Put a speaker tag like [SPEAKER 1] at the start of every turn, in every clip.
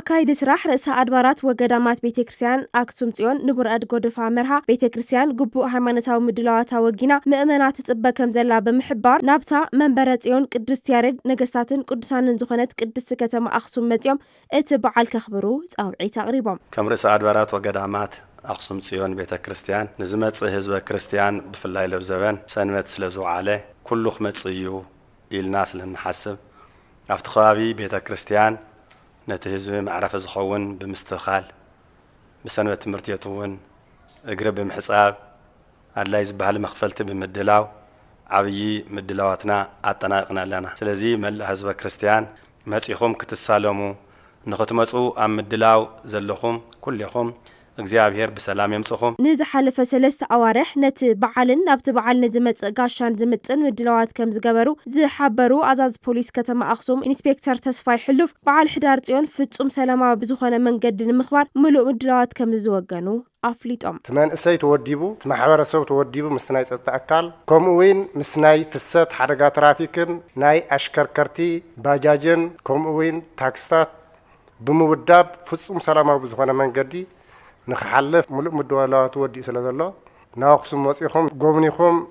[SPEAKER 1] አካይድ ስራሕ ርእሰ አድባራት ወገዳማት ቤተክርስቲያን አክሱም ጽዮን ንቡር አድ ጎደፋ መርሃ ቤተክርስቲያን ጉቡእ ሃይማኖታዊ ምድላዋታ ወጊና ምእመናት ጽበ ከም ዘላ በመሕባር ናብታ መንበረ ጽዮን ቅድስት ያሬድ ነገስታትን ቅዱሳንን ዝኾነት ቅድስት ከተማ አክሱም መጽዮም እቲ በዓል ከኽብሩ ጻውዒት አቅሪቦም
[SPEAKER 2] ከም ርእሰ አድባራት ወገዳማት አክሱም ጽዮን ቤተክርስቲያን ንዝመጽእ ህዝበ ክርስቲያን ብፍላይ ለብዘበን ሰንበት ስለዝውዓለ ኩሉ ክመጽዩ ኢልና ስለንሓስብ ኣብቲ ከባቢ ቤተክርስቲያን ነቲ ህዝቢ ማዕረፈ ዝኸውን ብምስትኻል ብሰንበት ትምህርት እውን እግረ ብምሕጻብ አድላይ ዝበሃል መኽፈልቲ ብምድላው ዓብይ ምድላዋትና አጠናቅና ኣለና ስለዚ መላእ ህዝበ ክርስቲያን መጽኢኹም ክትሳለሙ ንኽትመጹ ኣብ ምድላው ዘለኹም ኩልኹም እግዚአብሔር በሰላም يمصخم
[SPEAKER 1] ንዝሓለፈ ሰለስተ አዋርሕ ነቲ በዓልን ናብቲ በዓል ንዝመጽእ ጋሻን ዝምጥን ምድላዋት ከም ዝገበሩ ዝሓበሩ አዛዝ ፖሊስ ከተማ አክሱም ኢንስፔክተር ተስፋይ ሕሉፍ በዓል ሕዳር ጽዮን ፍጹም ሰላማዊ ብዝኾነ መንገዲ ንምኽባር ሙሉእ ምድላዋት ከም ዝወገኑ አፍሊጦም
[SPEAKER 3] ተመንእሰይ ተወዲቡ ማሕበረሰብ ተወዲቡ ምስናይ ጸጥታ አካል ከምኡውን ምስናይ ፍሰት ሓደጋ ትራፊክን ናይ አሽከርከርቲ ባጃጅን ከምኡውን ታክስታት ብምውዳብ ፍጹም ሰላማዊ ብዝኾነ መንገዲ نخحلف ملء مدوالات ودي سلازلا ناقص مصيخهم قومنيخهم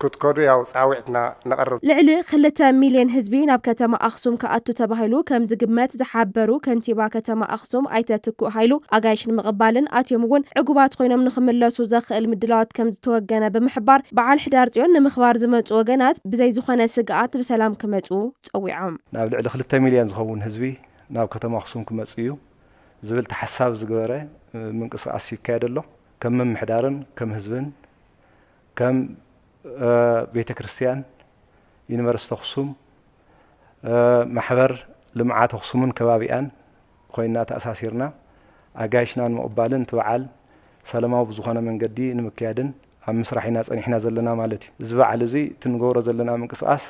[SPEAKER 3] كتكودو ياو صاوعتنا نقرب
[SPEAKER 1] لعلي 2 مليون حزبي ናብ ከተማ አክሱም ከአቱ ተባሂሉ ከም ዝግመት ዝሓበሩ ከንቲባ ከተማ አክሱም አይተትኩ ኃይሉ አጋይሽን መቀባልን አትየምውን ዕጉባት ኮይኖም ንኽምለሱ ዘኽእል ምድላዋት ከም ዝተወገነ በመሕባር በዓል ሕዳር ጽዮን ንምኽባር ዝመጹ ወገናት ብዘይ ዝኾነ ስግኣት በሰላም ክመጹ ጸዊዖም
[SPEAKER 4] ናብ ልዕሊ 2 ሚልዮን ዝኸውን ህዝቢ ናብ ከተማ አክሱም ክመጽዩ ዝብል ተሐሳብ ዝገበረ منقصاص يكايدلو كم محدارن كم حزبن كم بيت كريستيان يونيفرسيتي اخسوم محبر لمعات اخسومن كبابيان خوينا تاساسيرنا اغايشنا مقبالن تبعال سلاماو بزخونه منغدي نمكيادن ام مسرحينا صنيحنا زلنا مالتي زبعل زي تنغورو زلنا منقصاص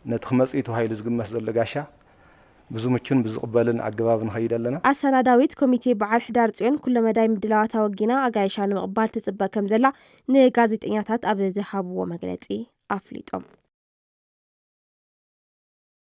[SPEAKER 4] نتخمصيتو هايل زغمس زلغاشا ብዙ ምቹን ብዙ ቀበልን አገባብን ኸይደለና
[SPEAKER 1] አሰናዳዊት ኮሚቴ በዓል ሕዳር ጽዮን ኩሉ መዳይ ምድላዋታ ወጊና አጋይሻን መቅባል ተጽበ ከም ዘላ ንጋዜጠኛታት ኣብ ዝሃብዎ መግለጺ አፍሊጦም